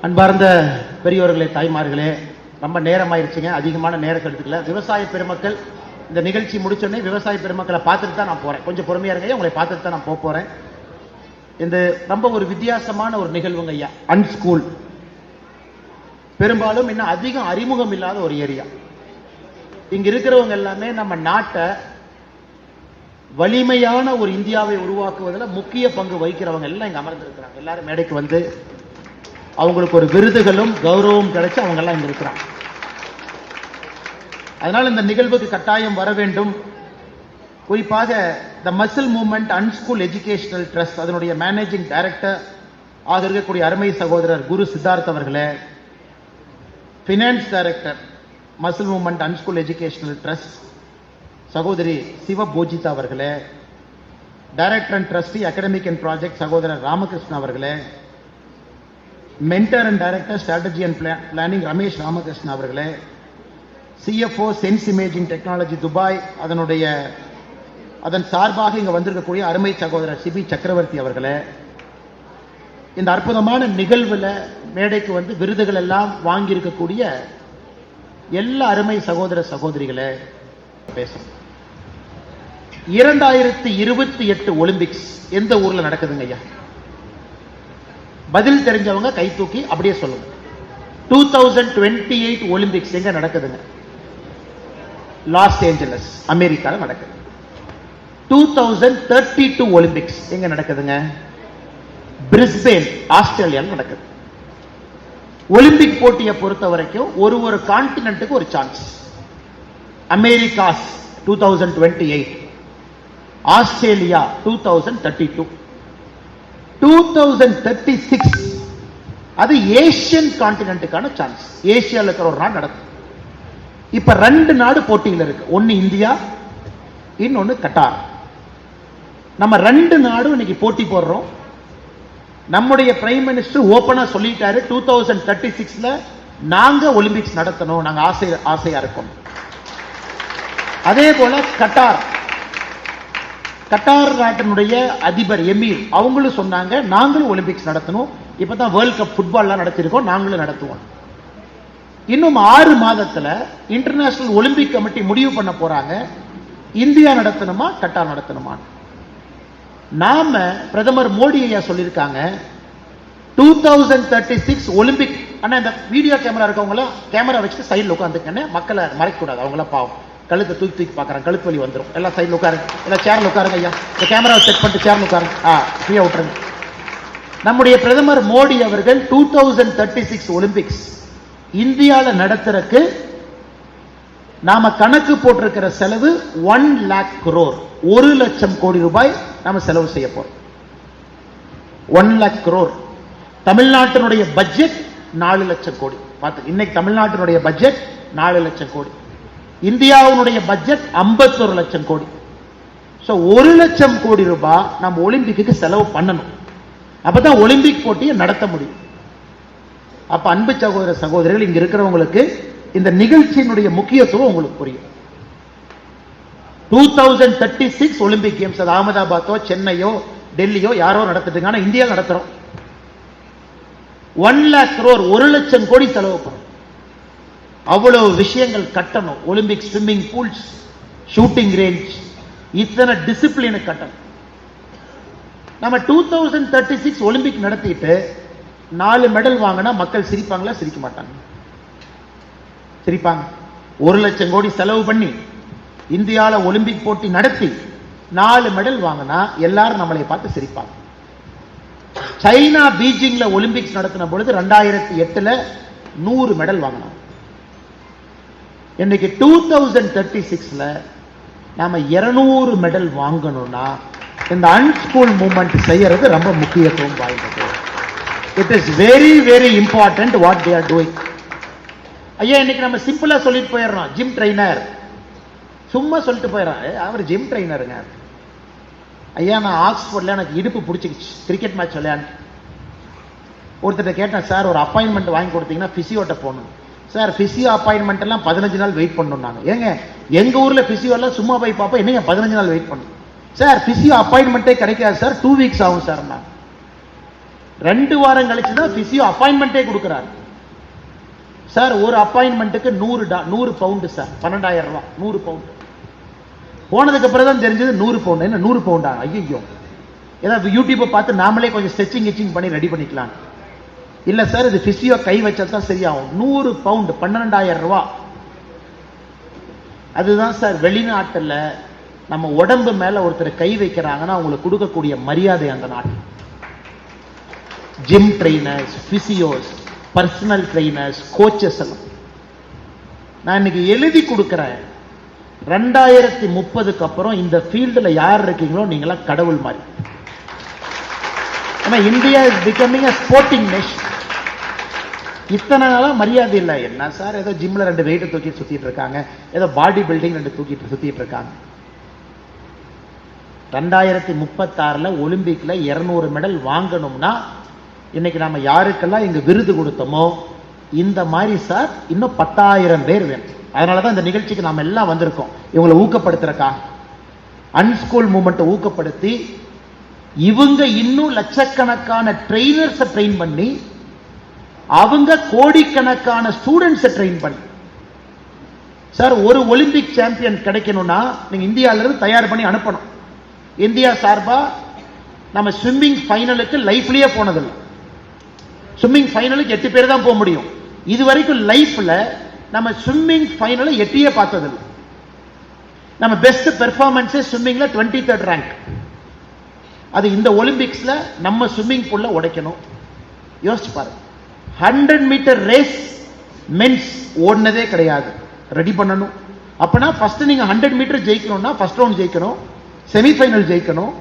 அன்பார்ந்த பெரியோர்களே, தாய்மார்களே, ரொம்ப நேரமாயிருச்சுங்க. அதிகமான நேரம் எடுத்துக்கல. விவசாய பெருமக்கள் இந்த நிகழ்ச்சி முடிச்சோடனே விவசாய பெருமக்களை பார்த்துட்டு தான் நான் போறேன். கொஞ்சம் பொறுமையா இருங்க, உங்களை பார்த்துட்டு தான் நான் போறேன். இந்த ரொம்ப ஒரு வித்தியாசமான ஒரு நிகழ்வுங்க ஐயா. அன்ஸ்கூல் பெரும்பாலும் இன்னும் அதிகம் அறிமுகம் இல்லாத ஒரு ஏரியா. இங்க இருக்கிறவங்க எல்லாமே நம்ம நாட்டை வலிமையான ஒரு இந்தியாவை உருவாக்குவதில் முக்கிய பங்கு வகிக்கிறவங்க எல்லாம் இங்க அமர்ந்திருக்கிறாங்க. எல்லாரும் மேடைக்கு வந்து அவங்களுக்கு ஒரு விருதுகளும் கௌரவம் கிடைச்சு அவங்க எல்லாம் இங்க இருக்கிறாங்க. அதனால இந்த நிகழ்வுக்கு கட்டாயம் வர வேண்டும். குறிப்பாக the muscle movement unschool educational trust அதனுடைய மேனேஜிங் டைரக்டர் ஆக இருக்கக்கூடிய அருமை சகோதரர் குரு சித்தார்த் அவர்களே, finance director muscle movement unschool educational trust சகோதரி சிவ போஜிதா அவர்களே, director and trustee academic and project சகோதரர் ராமகிருஷ்ணன் அவர்களே, mentor and director strategy and planning Ramesh Ramakrishnan அவர்களே, CFO sense imaging technology Dubai அதன் சார்பாக இங்க வந்திருக்கக்கூடிய அருமை சகோதரர் சிபி சக்கரவர்த்தி அவர்களே, இந்த அற்புதமான நிகழ்வுல மேடைக்கு வந்து விருதுகள் எல்லாம் வாங்கி இருக்கக்கூடிய எல்லா அருமை சகோதர சகோதரிகளே, பேசும் 2028 ஒலிம்பிக்ஸ் எந்த ஊர்ல நடக்குதுங்க ஐயா? பதில் தெரிஞ்சவங்க கை தூக்கி அப்படியே சொல்லுங்க. 2028 ஒலிம்பிக்ஸ் எங்க நடக்குதுங்க? லாஸ் ஏஞ்சலஸ் அமெரிக்கால நடக்குது. 2032 ஒலிம்பிக்ஸ் எங்க நடக்குதுங்க? பிரிஸ்பேன் ஆஸ்திரேலியாவில் நடக்குது. ஒலிம்பிக் போட்டியை பொறுத்த வரைக்கும் ஒரு கான்டினென்ட்டுக்கு ஒரு சான்ஸ். அமெரிக்காஸ் 2028, ஆஸ்திரேலியா 2032, 2036 அது ஏசியன் கான்டினென்ட்டுக்கான சான்ஸ். ஏசியாவில் இருக்கிற ஒரு நாடு நடக்கும். இப்ப 2 நாடு போட்டியில் இருக்கு. ஒன்னு இந்தியா, இன்னொன்னு கட்டார். நம்ம 2 நாடும் இன்னைக்கு போட்டி போடுறோம். நம்முடைய பிரைம் மினிஸ்டர் ஓபனா சொல்லிட்டாரு, 2036ல நாங்க ஒலிம்பிக்ஸ் நடத்தணும், நாங்க ஆசையா இருக்கோம். அதே போல கட்டார் நாட்டினுடைய அதிபர் எமீர் அவங்களும் சொன்னாங்க, நாங்களும் ஒலிம்பிக்ஸ் நடத்தணும். இப்பதான் வேர்ல்ட் கப் ஃபுட்பால்லாம் நடத்திருக்கோம், நாங்களும் நடத்துவோம். இன்னும் 6 மாதத்துல இன்டர்நேஷனல் ஒலிம்பிக் கமிட்டி முடிவு பண்ண போறாங்க, இந்தியா நடத்தணுமா கட்டார் நடத்தணுமா. நாம பிரதமர் மோடி ஐயா சொல்லியிருக்காங்க 2036 ஒலிம்பிக். ஆனா இந்த வீடியோ கேமரா இருக்கவங்க கேமரா வச்சுட்டு சைடில் உட்காந்துக்கன்னு மக்களை மறைக்க கூடாது. அவங்கள பாவம் கழுத்தை தூக்கி பார்க்கறாங்க, கழுத்து வலி வந்துடும். எல்லாம் சைடில் உட்காருங்க, எல்லாம் சேர்ல உட்காருங்க ஐயா. இந்த கேமரா செட் பண்ணிட்டு சேர்ல உட்காருங்க. ஃப்ரீயா விட்டுருங்க. நம்முடைய பிரதமர் மோடி அவர்கள் 2036 ஒலிம்பிக்ஸ் இந்தியாவில் நடத்துறதுக்கு நாம கணக்கு போட்டிருக்கிற செலவு 1 lakh crore, 1 லட்சம் கோடி ரூபாய் நாம செலவு செய்ய போறோம். 1 lakh crore. தமிழ்நாட்டினுடைய பட்ஜெட் 4 லட்சம் கோடி. பார்த்து, இன்னைக்கு தமிழ்நாட்டினுடைய பட்ஜெட் 4 லட்சம் கோடி. இந்தியாவுடைய பட்ஜெட் 51 லட்சம் கோடி. 1 லட்சம் கோடி ரூபாய் நம்ம ஒலிம்பிக்கு செலவு பண்ணணும். அப்பதான் ஒலிம்பிக் போட்டியை நடத்த முடியும். அப்ப அன்பு சகோதர சகோதரிகள், இங்க இருக்கிறவங்களுக்கு இந்த நிகழ்ச்சியினுடைய முக்கியத்துவம் உங்களுக்கு புரியும். 2036 ஒலிம்பிக் கேம்ஸ் அது அகமதாபாத்தோ சென்னையோ டெல்லியோ யாரோ நடத்திட்டு, ஆனா இந்தியா நடத்துறோம். 1 lakh crore, 1 லட்சம் கோடி செலவு பண்ணும். அவ்வளவு விஷயங்கள் கட்டணும். Olympic swimming pools, shooting range, இத்தனை டிசிப்ளின் கட்டணும். நம்ம 2036 ஒலிம்பிக் நடத்திட்டு 4 மெடல் வாங்கினா மக்கள் சிரிப்பாங்களா? சிரிக்க மாட்டாங்க. சிரிப்பாங்க. 1 லட்சம் கோடி செலவு பண்ணி இந்தியாவில் ஒலிம்பிக் போட்டி நடத்தி 4 மெடல் வாங்கினா எல்லாரும் நம்மளை பார்த்து சிரிப்பாங்க. சைனா பீஜிங்ல ஒலிம்பிக்ஸ் நடத்தின பொழுது 2008ல 100 மெடல் வாங்கினாங்க. இன்னைக்கு 2036ல நாம 200 மெடல் வாங்கணும்னா இந்த அன்ஸ்கூல் மூவ்மெண்ட் செய்யறது ரொம்ப முக்கியத்துவம் வாய்ந்தது. It is very very important what they are doing. ஐயா, இன்னைக்கு நம்ம சிம்பிளா சொல்லிட்டு போயிடுறோம், ஜிம் ட்ரைனர். சும்மா சொல்லிட்டு போயிடறான், அவர் ஜிம் ட்ரைனருங்க. ஐயா, நான் ஆக்ஸ்போர்ட்ல எனக்கு இடுப்பு பிடிச்சிக்கிச்சு, கிரிக்கெட் மேட்ச் விளையாண்டு. ஒருத்தர் கேட்டேன், சார் ஒரு அப்பாயின்மெண்ட் வாங்கி கொடுத்தீங்கன்னா பிசியோட்ட போகணும். சார் பிசியோ அப்பாயின்மெண்ட் எல்லாம் 15 நாள் வெயிட் பண்ணணும். ஏங்க, எங்க ஊர்ல பிசியோ எல்லாம் சும்மா போய் பார்ப்போம், என்னங்க 15 நாள் வெயிட் பண்ணணும்? சார் பிசியோ அப்பாயின்மெண்ட்டே கிடைக்காது சார், 2 வீக்ஸ் ஆகும் சார். 2 வாரம் கழிச்சு தான் பிசியோ அப்பாயின்மெண்டே கொடுக்குறாரு சார். ஒரு அப்பாயின்மெண்ட்டுக்கு 100 பவுண்டு சார், 12,000 ரூபாய். 100 பவுண்டு போனதுக்கு அப்புறம் தான் தெரிஞ்சது 100 பவுண்டு. என்ன 100 பவுண்டா? ஐயோ, ஏதாவது யூடியூப்பை பார்த்து நாமளே கொஞ்சம் ஸ்ட்ரெச்சிங் பண்ணி ரெடி பண்ணிக்கலாம். இல்ல சார், இது பிசியோ கை வச்சா தான் சரியாகும். 100 பவுண்டு 12,000 ரூபாய். அதுதான் சார் வெளிநாட்டில் நம்ம உடம்பு மேல ஒருத்தர் கை வைக்கிறாங்கன்னா அவங்களுக்கு கொடுக்கக்கூடிய மரியாதை அந்த நாட்டு. Gym trainers, physios, personal trainers, coaches எல்லாம் நான் இன்னைக்கு எழுதி கொடுக்கிறேன். 2030க்கு அப்புறம் இந்த ஃபீல்டுல யார் இருக்கீங்களோ நீங்களாம் கடவுள் மாதிரி. ஆனா India is becoming a sporting nation. இத்தனை நாளா மரியாதை இல்லை. என்ன சார், ஏதோ ஜிம்ல 2 வெயிட் தூக்கிட்டு சுத்திட்டு இருக்காங்க, ஏதோ பாடி பில்டிங் 2 தூக்கிட்டு சுத்திட்டு இருக்காங்க. 2036 ஒலிம்பிக்ல 200 மெடல் வாங்கணும்னா இன்னைக்கு நாம யாருக்கெல்லாம் இங்க விருது கொடுத்தோமோ இந்த மாதிரி சார் இன்னும் 10,000 பேர் வேணும். அதனாலதான் இந்த நிகழ்ச்சிக்கு நாம எல்லாம் வந்திருக்கோம், இவங்களை ஊக்கப்படுத்துறக்காக. அன்ஸ்கூல் மூவ்மெண்ட் ஊக்கப்படுத்தி இவங்க இன்னும் லட்சக்கணக்கான ட்ரெயினர்ஸை ட்ரெயின் பண்ணி அவங்க கோடிக்கணக்கான ஸ்டூடெண்ட்ஸை ட்ரெயின் பண்ணி சார் ஒரு ஒலிம்பிக் சாம்பியன் கிடைக்கணும்னா நீங்க இந்தியாவில இருந்து தயார் பண்ணி அனுப்பணும். இந்தியா சார்பா நம்ம ஸ்விம்மிங் ஃபைனலுக்கு லைஃப்லயே போனதில்லை. ஸ்விம்மிங் ஃபைனலுக்கு 8 பேர் தான் போக முடியும். இது வரைக்கும் லைஃப்ல நம்ம ஸ்விம்மிங் ஃபைனலை எட்டியே பார்த்ததில்லை. நம்ம பெஸ்ட் பெர்ஃபார்மன்ஸ் ஸ்விம்மிங்ல 23rd ரேங்க். அது இந்த ஒலிம்பிக்ஸ்ல நம்ம ஸ்விம்மிங் பூல்ல உடைக்கணும். யோசிச்சு பாருங்க. 100 மீட்டர் ரேஸ் மென்ஸ் ஓடினதே கிடையாது, ரெடி பண்ணணும். அப்பனா ஃபர்ஸ்ட் நீங்க 100 மீட்டர் ஜெயிக்கணும்னா ஃபர்ஸ்ட் ரவுண்ட் ஜெயிக்கணும், செமிஃபைனல் ஜெயிக்கணும்.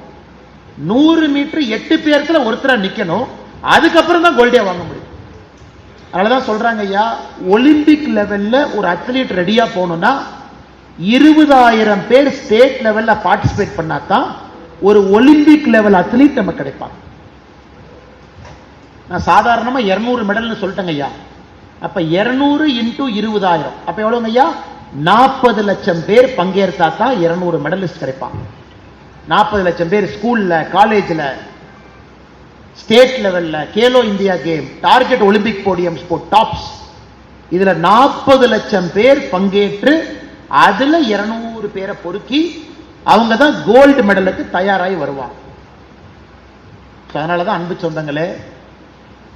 100 மீட்டர் 8 பேர்த்துல ஒருத்தரா நிக்கணும், அதுக்கப்புறம் தான் கோல்டே வாங்க முடியும். அதனாலதான் சொல்றாங்க ஐயா, ஒலிம்பிக் லெவல்ல ஒரு அத்லீட் ரெடியா போகணும்னா 20,000 பேர் ஸ்டேட் லெவல்ல பார்ட்டிசிபேட் பண்ணாதான் ஒரு ஒலிம்பிக் லெவல் அத்லீட் நமக்கு கிடைப்பாங்க. நான் சாதாரணமா 200 மெடல்னு சொல்லிட்டேங்க ஐயா. அப்ப 200 into 20,000 அப்ப எவ்வளவுங்க ஐயா? 40 லட்சம் பேர் பங்கேற்றா தான் 200 மெடலிஸ்ட் கிடைப்பாங்க. 40 லட்சம் பேர் ஸ்கூல்ல, காலேஜ்ல, ஸ்டேட் லெவல்ல, Khelo India game, target Olympic podium sport tops, இதுல 40 லட்சம் பேர் பங்கேற்று அதுல 200 பேரை பொறுக்கி அவங்க தான் கோல்டு மெடலுக்கு தயாராகி வருவாங்க. அதனாலதான் அன்பு சொந்தங்களே,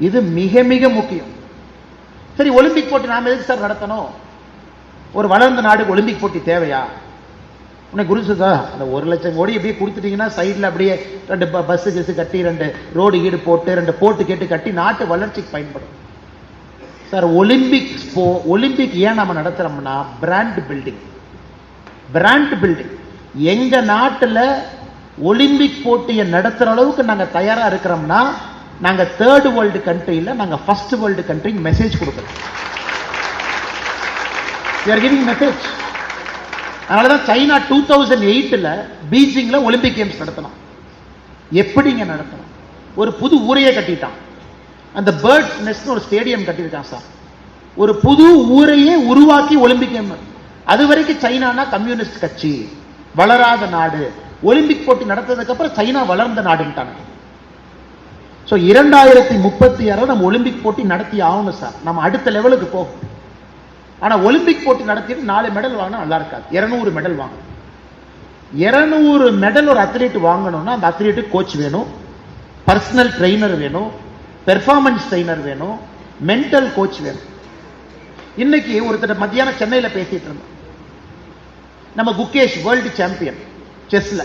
இது மிக மிக முக்கியம். சரி, ஒலிம்பிக் போட்டி நாம எதுக்கு சார் நடத்தணும்? ஒரு வளர்ந்த நாடுக்கு ஒலிம்பிக் போட்டி தேவையா? உனக்கு குருசுதா அந்த 1 லட்சம் கோடி அப்படியே கொடுத்துட்டீங்கன்னா சைடில் அப்படியே 2 பஸ் கிஸ் கட்டி 2 ரோடு ஈடு போட்டு 2 போட்டு கேட்டு கட்டி நாட்டு வளர்ச்சிக்கு பயன்படும். சார் ஒலிம்பிக் ஏன் நம்ம நடத்துறோம்னா பிராண்ட் பில்டிங். Brand building. எங்க நாட்டில் ஒலிம்பிக் போட்டியை நடத்துற அளவுக்கு நாங்க தயாரா இருக்கிறோம்னா நாங்க 3rd வேர்ல்டு கண்ட்ரியில நாங்க 1st வேர்ல்டு கண்ட்ரி மெசேஜ் கொடுக்கிறோம். we are giving message. அதனாலதான் சைனா 2008 பீஜிங்ல ஒலிம்பிக் கேம்ஸ் நடத்தணும். எப்படிங்க நடத்தணும்? ஒரு புது ஊரையே கட்டிட்டான். அந்த பேர்ட்ஸ் நெஸ்ட் ஒரு ஸ்டேடியம் கட்டியிருக்கான் சார். ஒரு புது ஊரையே உருவாக்கி ஒலிம்பிக் கேம். அது வரைக்கும் சைனானா கம்யூனிஸ்ட் கட்சி, வளராத நாடு. ஒலிம்பிக் போட்டி நடத்ததுக்கு அப்புறம் சைனா வளர்ந்த நாடுன்ட்டாங்க. 2036 நம்ம ஒலிம்பிக் போட்டி நடத்தி ஆகணும் சார். நம்ம அடுத்த லெவலுக்கு போகும். ஆனா ஒலிம்பிக் போட்டி நடத்திட்டு 4 மெடல் வாங்கினா நல்லா இருக்காது. 200 மெடல் வாங்கணும். 200 மெடல் ஒரு அத்லீட் வாங்கணும்னா அந்த அத்லீட்டுக்கு கோச் வேணும், பர்சனல் ட்ரெயினர் வேணும், பெர்ஃபார்மன்ஸ் ட்ரெயினர் வேணும், மென்டல் கோச் வேணும். இன்னைக்கு ஒருத்தர் மத்தியானம் சென்னையில பேசிட்டு இருந்தோம். நம்ம குகேஷ் வேர்ல்டு சாம்பியன் செஸ்ல.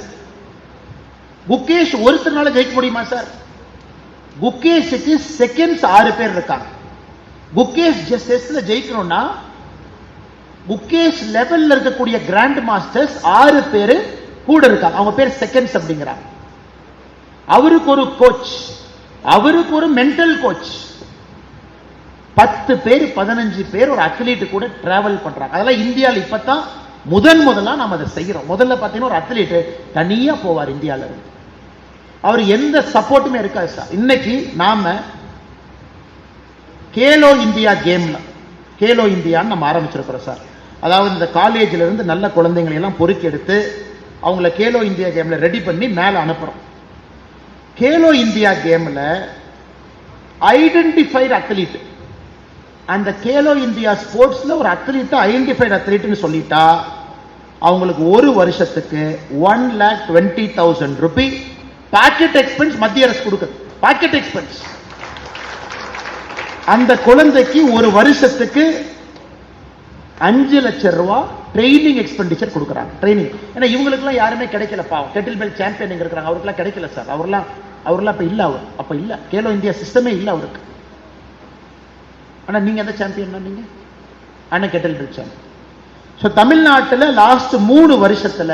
குகேஷ் ஒருத்தனால ஜெயிக்க முடியுமா சார்? குகேஷுக்கு செகண்ட்ஸ் 6 பேர் இருக்காங்க. குகேஷ் செஸ்ல ஜெயிக்கணும்னா குகேஷ் லெவல்ல இருக்கக்கூடிய கிராண்ட் மாஸ்டர்ஸ் 6 பேர் கூட இருக்காங்க. அவங்க பேர் செகண்ட்ஸ் அப்படிங்கிறாங்க. அவருக்கு ஒரு கோச், அவருக்கு ஒரு மென்டல் கோச். 10 பேர் 15 பேர் ஒரு அத்லீட் கூட டிராவல் பண்றாங்க. அதெல்லாம் இந்தியாவில் இப்பதான் முதலா நம்ம அதை செய்யறோம். முதல்ல பார்த்தீங்கன்னா ஒரு அத்லீட் தனியா போவார் இந்தியால இருந்து. அவர் எந்த சப்போர்ட்டுமே இருக்காது சார். இன்னைக்கு நாம கேலோ இந்தியா கேம்ல, கேலோ இந்தியான்னு நம்ம ஆரம்பிச்சிருக்கிறோம் சார். அதாவது இந்த காலேஜ்ல இருந்து நல்ல குழந்தைங்களை எல்லாம் பொறுக்கி எடுத்து அவங்கள கேலோ இந்தியா கேம்ல ரெடி பண்ணி மேல அனுப்புறோம். கேலோ இந்தியா கேம்ல ஐடென்டிஃபைடு அத்லீட். அந்த கேலோ இந்தியா ஸ்போர்ட்ஸ்ல ஒரு அத்லீட் ஐடென்டிஃபைடு அத்லீட்னு சொல்லிட்டா அவங்களுக்கு ஒரு வருஷத்துக்கு 1,20,000 ரூபாய் பாக்கெட் எக்ஸ்பென்ஸ் மத்திய அரசு கொடுக்குது. Pocket expense. அந்த குழந்தைக்கு ஒரு வருஷத்துக்கு 5 லட்சம் ரூபாய் ட்ரைனிங் எக்ஸ்பெண்டிச்சர் கொடுக்குறாங்க. ட்ரைனிங். ஏன்னா இவங்களுக்குலாம் யாருமே கிடைக்கல பாவம். கெட்டில் பெல் சாம்பியன் இருக்கிறாங்க, அவருக்குலாம் கிடைக்கல சார். அவர்லாம் இப்ப இல்ல. அவர் அப்ப இல்ல. கேலோ இந்தியா சிஸ்டமே இல்ல அவருக்கு. ஆனா நீங்க எந்த சாம்பியன்? நீங்க ஆனா கெட்டில் பெல் சாம்பியன். தமிழ்நாட்டில் லாஸ்ட் 3 வருஷத்துல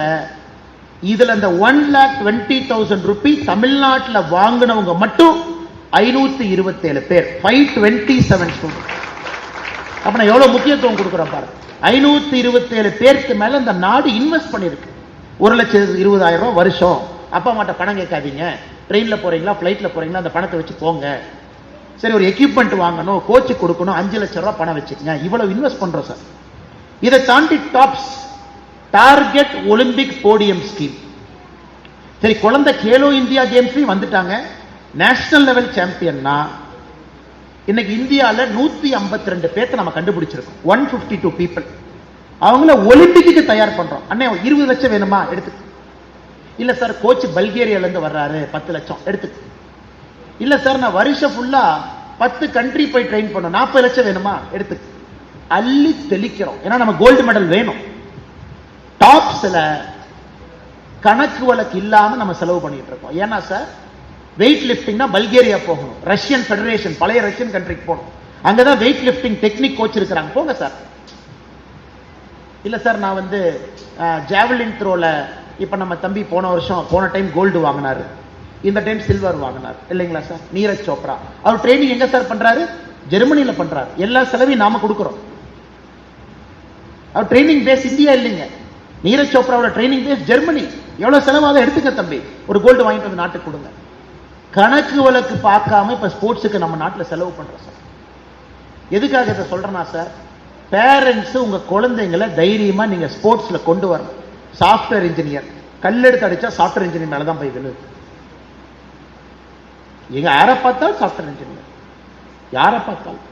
இதுல இந்த 1,20,000 ரூபாய் தமிழ்நாட்டில் வாங்கினவங்க மட்டும் 527 பேர். 527 ஸ்டூடெண்ட். அப்ப நான் எவ்வளவு முக்கியத்துவம் கொடுக்குறேன் பாருங்க. 527 பேருக்கு மேல இந்த நாடு இன்வெஸ்ட் பண்ணிருக்கு. 1,20,000 ரூபாய் வருஷம். அப்பா அம்மாட்ட பணம் கேட்காதீங்க. ட்ரெயின்ல போறீங்களா, பிளைட்ல போறீங்களா, அந்த பணத்தை வச்சு போங்க. சரி, ஒரு எக்யூப்மெண்ட் வாங்கணும், கோச்சு கொடுக்கணும், 5 லட்சம் ரூபாய் பணம் வச்சுக்கங்க. இவ்வளவு இன்வெஸ்ட் பண்றோம் சார். இதை தாண்டி tops target Olympic podium scheme. சரி, குழந்தை கேலோ இந்தியா கேம்ஸ்லயும் வந்துட்டாங்க, நேஷனல் லெவல் சாம்பியன்னா இன்னைக்கு இந்தியால 152 பேர்த்த நம்ம கண்டுபிடிச்சிருக்கோம். 152 பீப்புள். அவங்கள ஒலிம்பிக்கு தயார் பண்றோம். அண்ணே 20 லட்சம் வேணுமா? எடுத்து. இல்ல சார், கோச் பல்கேரியால இருந்து வர்றாரு, 10 லட்சம் எடுத்து. இல்ல சார், நான் வருஷம் ஃபுல்லா 10 கண்ட்ரி போய் ட்ரெயின் பண்ணோம், 40 லட்சம் வேணுமா? எடுத்து. அள்ளி தெளிக்கிறோம். ஏன்னா நம்ம கோல்டு மெடல் வேணும். டாப்ஸ்ல கணக்கு வழக்கு இல்லாம நம்ம செலவு பண்ணிட்டு இருக்கோம். ஏன்னா சார், வெயிட் லிப்டிங்னா பல்கேரியா போகணும், ரஷ்யன் ஃபெடரேஷன், பழைய ரஷ்யன் கண்ட்ரிக்கு போகணும். அங்கதான் வெயிட் லிப்டிங் டெக்னிக் கோச் இருக்கிறாங்க, போங்க சார். இல்ல சார், நான் வந்து ஜாவலின் த்ரோல இப்ப நம்ம தம்பி போன டைம் கோல்டு வாங்கினாரு, இந்த டைம் சில்வர் வாங்கினார் இல்லைங்களா சார்? நீரஜ் சோப்ரா. அவர் ட்ரைனிங் எங்க சார் பண்றாரு? ஜெர்மனியில பண்றாரு. எல்லா செலவையும் நாம கொடுக்கிறோம். அவர் ட்ரைனிங் பேஸ் இந்தியா இல்லைங்க. நீரஜ் சோப்ராவோட ட்ரைனிங் பேஸ் ஜெர்மனி. எவ்வளவு செலவாக எடுத்துக்க தம்பி, ஒரு கோல்டு வாங்கிட்டு வந்து நாட்டுக்கு கொடுங்க. கணக்கு வழக்கு பார்க்காம இப்ப ஸ்போர்ட்ஸுக்கு நம்ம நாட்டில் செலவு பண்றோம் சார். எதுக்காக இதை சொல்றேன்னா சார், பேரண்ட்ஸ் உங்க குழந்தைங்களை தைரியமா நீங்க ஸ்போர்ட்ஸ்ல கொண்டு வரணும். சாஃப்ட்வேர் இன்ஜினியர் கல்லெடுத்து அடிச்சா சாஃப்ட்வேர் இன்ஜினியர் மேலதான் போய் விழுது. எங்க யாரை பார்த்தாலும் சாஃப்ட்வேர் இன்ஜினியர், யாரை பார்த்தாலும்.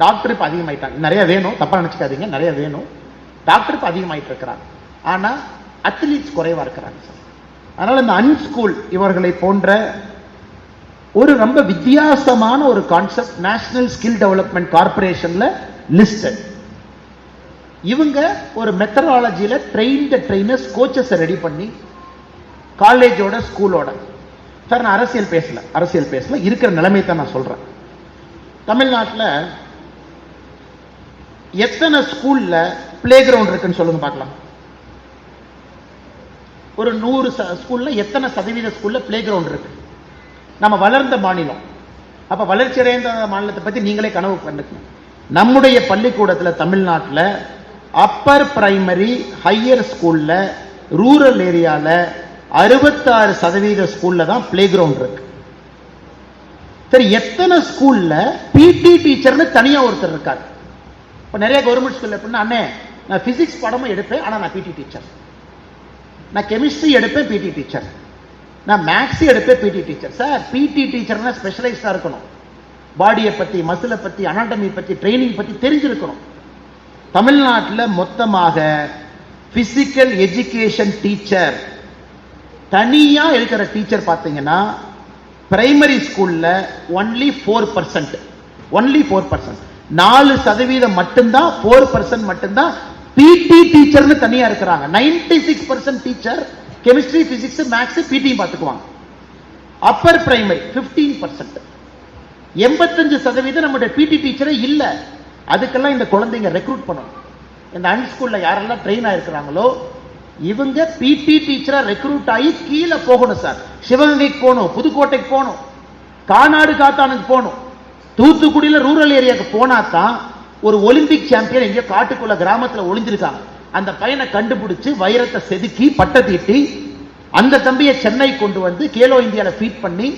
டாக்டர் இப்ப அதிகமாயிட்டாங்க. நிறைய வேணும், தப்பா நினைச்சுக்காதீங்க, நிறைய வேணும். டாக்டர் இப்ப அதிகமாயிட்டு இருக்கிறாங்க. ஆனா அத்லீட்ஸ் குறைவா இருக்கிறாங்க சார். அதனால இந்த அன்ஸ்கூல் இவர்களை போன்ற ஒரு ரொம்ப வித்தியாசமான ஒரு கான்செப்ட் நேஷனல் ஸ்கில் டெவலப்மெண்ட் கார்பரேஷன்ல லிஸ்டட். இவங்க ஒரு மெத்தடாலஜியில ட்ரெயினர்ஸ் கோச்சஸ் ரெடி பண்ணி காலேஜோட ஸ்கூலோட. சார், நான் அரசியல் பேசல இருக்கிற நிலைமை தான் நான் சொல்றேன். தமிழ்நாட்டில் எத்தனை ஸ்கூல்ல பிளே கிரவுண்ட் இருக்குன்னு சொல்லுங்க பார்க்கலாம். ஒரு 100 ஸ்கூல்ல எத்தனை சதவீத ஸ்கூல்ல பிளே கிரவுண்ட் இருக்கு? நம்ம வளர்ந்த மாநிலம். அப்ப வளர்ச்சி அடைந்த மாநிலத்தை பத்தி நீங்களே கனவு கண்டுக்கணும். நம்முடைய பள்ளிக்கூடத்தில் தமிழ்நாட்டில் அப்பர் பிரைமரி ஹையர் ஸ்கூல்ல ரூரல் ஏரியால 66% ஸ்கூல்ல தான் பிளே கிரவுண்ட் இருக்கு. சரி, எத்தனை ஸ்கூல்ல பிடி டீச்சர்னு தனியா ஒருத்தர் இருக்காரு? இப்ப நிறைய கவர்மெண்ட் ஸ்கூல்ல எப்படின்னா, அண்ணே நான் பிசிக்ஸ் படமும் எடுப்பேன், ஆனா நான் பிடி டீச்சர். நான் கெமிஸ்ட்ரி எடுப்பேன், பிடி டீச்சர். நான் மேக்ஸ் எடுப்பேன், பிடி டீச்சர். சார், பிடி டீச்சர்னா ஸ்பெஷலைஸ்டா இருக்கணும். பாடியை பத்தி, மசிலை பத்தி, அனாட்டமி பத்தி, ட்ரைனிங் பத்தி தெரிஞ்சிருக்கணும். தமிழ்நாட்டில் மொத்தமாக பிசிக்கல் எஜுகேஷன் டீச்சர் தனியா இருக்கிற டீச்சர் பார்த்தீங்கன்னா பிரைமரி ஸ்கூல்ல ஒன்லி 4%. 4% மட்டும்தான், 4% மட்டும்தான் பிடி டீச்சர்னு தனியா இருக்கிறாங்க. 96% டீச்சர் கெமிஸ்ட்ரி, பிசிக்ஸ், மேக்ஸ், பிடி பார்த்துக்குவாங்க. அப்பர் பிரைமரி 15%. 85% நம்முடைய பிடி டீச்சரே இல்ல. அதுக்கெல்லாம் இந்த குழந்தைங்க ரெக்ரூட் பண்ணணும். இந்த அன்ஸ்கூல்ல யாரெல்லாம் ட்ரெயின் ஆயிருக்கிறாங்களோ இவங்க பிடி டீச்சரா ரெக்ரூட் ஆகி கீழே போகணும் சார். சிவகங்கைக்கு போகணும், புதுக்கோட்டைக்கு போகணும், கானாடு காத்தானுக்கு போகணும், தூத்துக்குடியில ரூரல் ஏரியாவுக்கு போனா தான் ஒரு ஒலிம்பிக் சாம்பியன் எங்கேயோ காட்டுக்குள்ள கிராமத்துல ஒளிஞ்சிருக்காங்க. அந்த பையனை கண்டுபிடிச்சு வைரத்தை செதுக்கி பட்டை தீட்டி அந்த தம்பியை சென்னை கொண்டு வந்து கேலோ இந்தியால ஃபீட் பண்ணி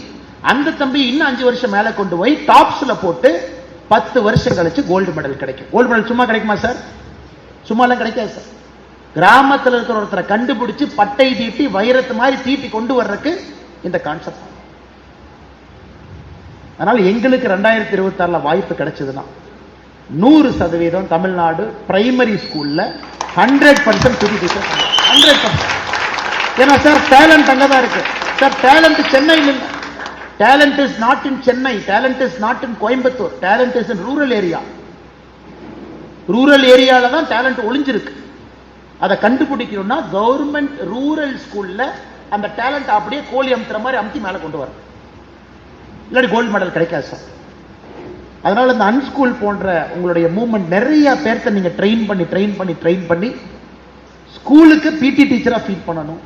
அந்த தம்பி இன்னும் 5 வருஷம் மேல கொண்டு போய் டாப்ஸ்ல போட்டு 10 வருஷம் கழிச்சு கோல்டு மெடல் கிடைக்கும். கோல்டு மெடல் சும்மா கிடைக்குமா சார்? சும்மா எல்லாம் கிடைக்காது சார். கிராமத்தில் இருக்கிற ஒருத்தரை கண்டுபிடிச்சு பட்டை தீட்டி வைரத்து மாதிரி தீட்டி கொண்டு வர்றதுக்கு இந்த கான்செப்ட். அதனால எங்களுக்கு 2026 வாய்ப்பு கிடைச்சதுன்னா 100% தமிழ்நாடு பிரைமரி ஸ்கூல்ல 100% பிடி டீச்சர் 100%. ஏன்னா சார் டேலண்ட் அங்கதான் இருக்கு சார். டேலண்ட் சென்னையில் இல்லை. Talent is not in Chennai, talent is not in Coimbatore, talent is in rural area. Rural ஏரியால தான் டேலண்ட் ஒளிஞ்சிருக்கு. அதை கண்டுபிடிக்கணும்னா கவர்மெண்ட் ரூரல் ஸ்கூல்ல அந்த டேலண்ட் அப்படியே கோழி அமுத்துற மாதிரி அமுத்தி மேல கொண்டு வரும், இல்லாட்டி கோல்டு மெடல் கிடைக்காது சார். அதனால இந்த அன்ஸ்கூல் போன்ற உங்களுடைய மூவ்மெண்ட் நிறைய பேர்த்த நீங்க ட்ரெயின் பண்ணி ஸ்கூலுக்கு பிடி டீச்சரா ஃபீட் பண்ணணும்.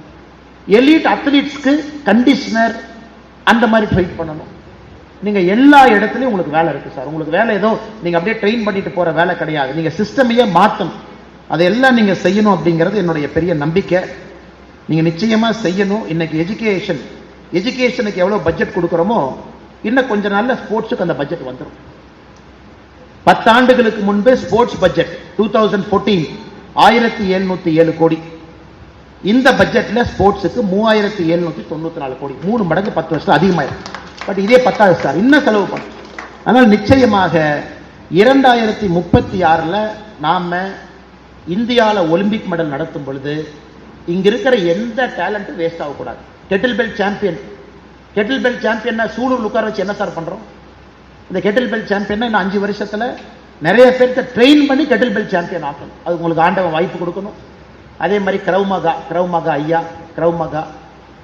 எலிட் அத்லீட்ஸ்க்கு கண்டிஷனர் அந்த மாதிரி ட்ரெயின் பண்ணணும். நீங்க எல்லா இடத்துலயும் உங்களுக்கு வேலை இருக்கு சார். உங்களுக்கு வேலை ஏதோ நீங்க அப்படியே ட்ரெயின் பண்ணிட்டு போற வேலை கிடையாது. நீங்க சிஸ்டமையே மாத்தணும். அதையெல்லாம் நீங்க செய்யணும் அப்படிங்கிறது என்னுடைய பெரிய நம்பிக்கை. நீங்க நிச்சயமா செய்யணும். இன்னைக்கு எஜுகேஷனுக்கு எவ்வளவு பட்ஜெட் கொடுக்கிறோமோ இன்னும் கொஞ்ச நாள்ல ஸ்போர்ட்ஸுக்கு அந்த பட்ஜெட் வந்துடும். 10 ஆண்டுகளுக்கு முன்பு ஸ்போர்ட்ஸ் பட்ஜெட் 2014 1707 கோடி. இந்த பட்ஜெட்ல ஸ்போர்ட்ஸுக்கு 3794 கோடி, 3 மடங்கு 10 வருஷம் அதிகமாயிருக்கு. பட் இதே 10 சார், இன்னும் செலவு பண்ணும். அதனால் நிச்சயமாக 2036 நாம இந்தியாவில் ஒலிம்பிக் மெடல் நடத்தும் பொழுது இங்க இருக்கிற எந்த டேலண்ட்டும் வேஸ்ட் ஆகக்கூடாது. கெட்டில் பெல் சாம்பியன் சூலூர் உட்கார வச்சு என்ன சார் பண்றோம்? இந்த கெட்டில் பெல் சாம்பியன் இன்னும் 5 வருஷத்துல நிறைய பேர்த்த ட்ரெயின் பண்ணி கெட்டில் பெல் சாம்பியன் ஆக்கணும். அது உங்களுக்கு ஆண்டவன் வாய்ப்பு கொடுக்கணும். அதே மாதிரி கிரவுமகா ஐயா,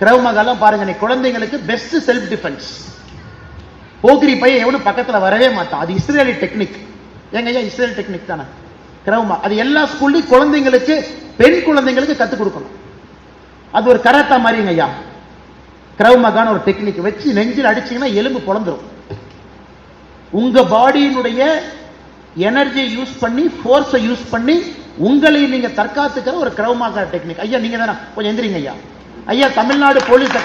கிரவுமகாலாம் பாருங்க, குழந்தைங்களுக்கு பெஸ்ட் செல்ஃப் டிஃபென்ஸ். போகிரி பையன் எவனும் பக்கத்துல வரவே மாட்டான். அது இஸ்ரேலி டெக்னிக். ஏங்க ஐயா, இஸ்ரேல் டெக்னிக் தானே கிரவுமா. அது எல்லா ஸ்கூல்லையும் குழந்தைங்களுக்கு, பெண் குழந்தைங்களுக்கு கத்துக் கொடுக்கணும். அது ஒரு கராத்தா மாதிரிங்க ஐயா. கிரவுமகான ஒரு டெக்னிக் வச்சு நெஞ்சில் அடிச்சீங்கன்னா எலும்பு பொழந்துரும். உங்க பாடியினுடைய எனர்ஜியை யூஸ் பண்ணி, ஃபோர்ஸை யூஸ் பண்ணி உங்களை நீங்க தற்காத்துக்கிற ஒரு கிரவுமகா டெக்னிக். ஐயா நீங்க தானே, கொஞ்சம் எந்திரிங்க ஐயா. ஐயா தமிழ்நாடு போலீஸ்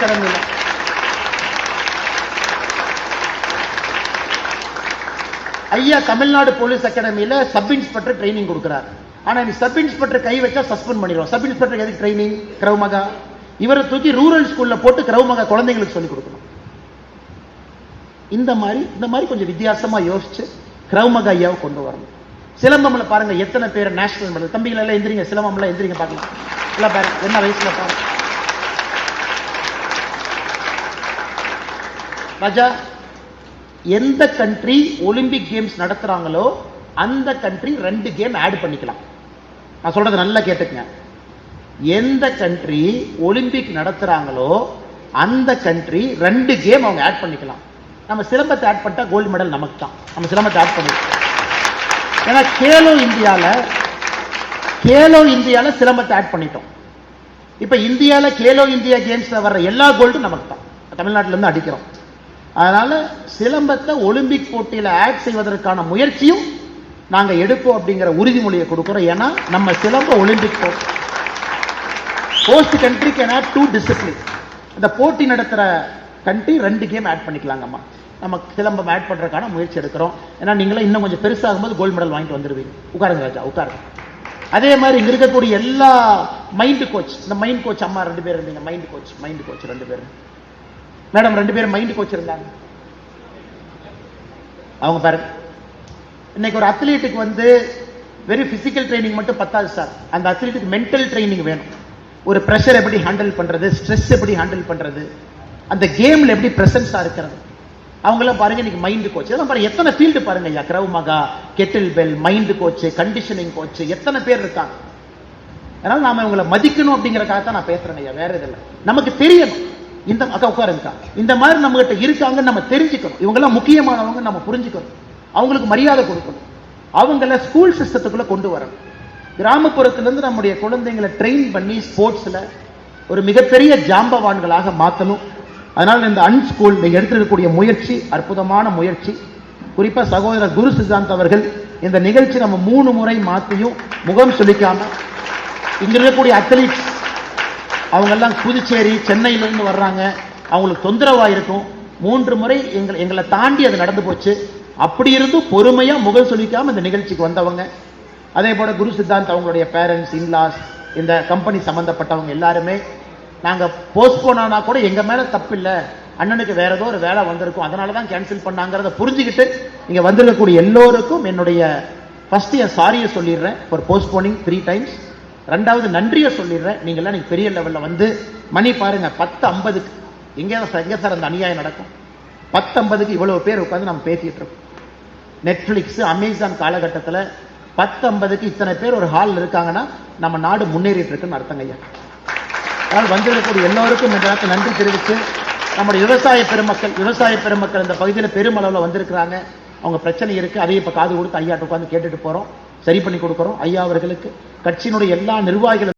அகாடமியில் சப் இன்ஸ்பெக்டர் ட்ரைனிங் கொடுக்கிறார். ஆனா நீ சப் இன்ஸ்பெக்டர் கை வச்சா சஸ்பெண்ட் பண்ணிடுவோம். சப் இன்ஸ்பெக்டர் எதுக்கு ட்ரைனிங்? கிரவுமகா. இவரை தூக்கி ரூரல் ஸ்கூல்ல போட்டு கிரவுமகா குழந்தைங்களுக்கு சொல்லிக் கொடுக்கணும். இந்த மாதிரி கொஞ்சம் வித்தியாசமா யோசிச்சு கிரவுமகா ஐயாவை கொண்டு வரணும். சிலம்பம்ல பாருங்க எத்தனை பேர் நேஷனல் மெடல். தம்பிகள் எல்லாம் எந்திரிங்க, சிலம்பம்ல எந்திரிங்க பார்க்கலாம். எல்லாம் பாருங்க என்ன வயசுல பாருங்க. ராஜா, எந்த கண்ட்ரி ஒலிம்பிக் கேம்ஸ் நடத்துறாங்களோ அந்த கண்ட்ரி 2 கேம் ஆட் பண்ணிக்கலாம். நான் சொல்றது நல்லா கேட்டுக்கங்க. எந்த கண்ட்ரி ஒலிம்பிக் நடத்துறாங்களோ அந்த கண்ட்ரி 2 கேம் அவங்க ஆட் பண்ணிக்கலாம். நம்ம சிலம்பத்தை ஆட் பண்ணிட்டா கோல்டு மெடல் நமக்கு தான். நம்ம சிலம்பத்தை ஆட் பண்ணிக்கலாம். ஏன்னா கேலோ இந்தியால சிலம்பத்தை ஆட் பண்ணிட்டோம். இப்ப இந்தியால கேலோ இந்தியா கேம்ஸ்ல வர்ற எல்லா கோல்டும் நமக்கு தான். தமிழ்நாட்டில இருந்து அடிக்கிறோம். அதனால சிலம்பத்தை ஒலிம்பிக் போட்டியில ஆட் செய்வதற்கான முயற்சியும் நாங்க எடுப்போம் அப்படிங்கிற உறுதிமொழியை கொடுக்கிறோம். ஏன்னா நம்ம சிலம்ப Olympic host country can add 2 discipline. இந்த போட்டி நடத்துற கண்ட்ரி 2 கேம் ஆட் பண்ணிக்கலாங்கம்மா. நம்ம சிலம்பம் ஆட் பண்றதுக்கான முயற்சி எடுக்கிறோம். ஏன்னா நீங்களே இன்னும் கொஞ்சம் பெருசாகும் போது கோல்டு மெடல் வாங்கிட்டு வந்துருவீங்க. உட்காருங்க ராஜா, உட்காருங்க. அதே மாதிரி இங்க இருக்கக்கூடிய எல்லா மைண்ட் கோச், இந்த மைண்ட் கோச் அம்மா 2 பேர் இருந்தீங்க. மைண்ட் கோச் 2 பேர் மேடம், 2 பேரும் மைண்ட் கோச் இருந்தாங்க. அவங்க பாருங்க, இன்னைக்கு ஒரு அத்லீட்டுக்கு வந்து வெறும் பிசிக்கல் ட்ரைனிங் மட்டும் பத்தாது சார். அந்த அத்லீட்டுக்கு மென்டல் ட்ரைனிங் வேணும். ஒரு பிரஷர் எப்படி ஹேண்டில் பண்றது, ஸ்ட்ரெஸ் எப்படி ஹேண்டில் பண்றது, அந்த கேம்ல எப்படி பிரசன்ஸா இருக்கிறது, அவங்களாம் பாருங்க இன்னைக்கு மைண்ட் கோச். இதெல்லாம் பாருங்க எத்தனை ஃபீல்டு பாருங்க ஐயா. Krav Maga, kettle bell, mind coach, conditioning coach, எத்தனை பேர் இருக்காங்க. அதனால நாம இவங்களை மதிக்கணும் அப்படிங்கறதுக்காக தான் நான் பேசுறேன் ஐயா, வேற எதில்லை. நமக்கு தெரியணும் இந்த அக்கா உட்காருங்க, இந்த மாதிரி நம்ம கிட்ட இருக்காங்க நம்ம தெரிஞ்சுக்கணும். இவங்க எல்லாம் முக்கியமானவங்க நம்ம புரிஞ்சுக்கணும். அவங்களுக்கு மரியாதை கொடுக்கணும். அவங்கள ஸ்கூல் சிஸ்டத்துக்குள்ள கொண்டு வரணும். கிராமப்புறத்திலிருந்து நம்முடைய குழந்தைங்களை ட்ரெயின் பண்ணி ஸ்போர்ட்ஸ்ல ஒரு மிகப்பெரிய ஜாம்பவான்களாக மாற்றணும். அதனால இந்த அன்ஸ்கூல் நீங்க எடுத்துக்கக்கூடிய முயற்சி அற்புதமான முயற்சி. குறிப்பா சகோதரர் குரு சித்தாந்த் அவர்கள் இந்த நிகழ்ச்சி நம்ம 3 முறை மாத்தியும் முகம் சொல்லிக்காம, இங்க இருக்கக்கூடிய அத்லீட்ஸ் அவங்க எல்லாம் புதுச்சேரி, சென்னையிலிருந்து வர்றாங்க, அவங்களுக்கு தொந்தரவா இருக்கும். 3 முறை எங்களை தாண்டி அது நடந்து போச்சு. அப்படி இருந்தும் பொறுமையா முகம் சொல்லிக்காம இந்த நிகழ்ச்சிக்கு வந்தவங்க. அதே போல குரு சித்தாந்த் அவங்களுடைய பேரண்ட்ஸ், இன்லாஸ், இந்த கம்பெனி சம்பந்தப்பட்டவங்க எல்லாருமே நாங்க போஸ்ட்போன் ஆனா கூட எங்க மேல தப்பு இல்லை, அண்ணனுக்கு வேற ஏதோ ஒரு வேலை வந்திருக்கும், அதனால தான் கேன்சல் பண்ணாங்கிறத புரிஞ்சுக்கிட்டு இங்க வந்திருக்கக்கூடிய எல்லோருக்கும் என்னுடைய ஃபர்ஸ்ட் என் சாரியை சொல்லிடுறேன் ஃபார் போஸ்ட்போனிங் 3 times. ரெண்டாவது நன்றியை சொல்லிடுறேன். நீங்கள்லாம் நீங்க பெரிய லெவலில் வந்து மணி பாருங்க 10:50க்கு எங்கே சார் அந்த அநியாயம் நடக்கும்? 10:50க்கு இவ்வளவு பேர் உட்காந்து நம்ம பேசிட்டு இருக்கோம். நெட்ஃபிளிக்ஸ் அமேசான் காலகட்டத்தில் 10:50க்கு இத்தனை பேர் ஒரு ஹால் இருக்காங்கன்னா நம்ம நாடு முன்னேறிட்டு இருக்குன்னு அர்த்தங்க ஐயா. அதனால் வந்திருக்கக்கூடிய எல்லோருக்கும் இந்த நேரத்தில் நன்றி தெரிவித்து, நம்முடைய விவசாய பெருமக்கள் இந்த பகுதியில் பெருமளவில் வந்திருக்கிறாங்க. அவங்க பிரச்சனை இருக்கு, அதையும் இப்போ காது கொடுத்து ஐயாட்ட உட்காந்து கேட்டுட்டு போறோம், சரி பண்ணி கொடுக்குறோம். ஐயா அவர்களுக்கு கட்சியினுடைய எல்லா நிர்வாகிகளும்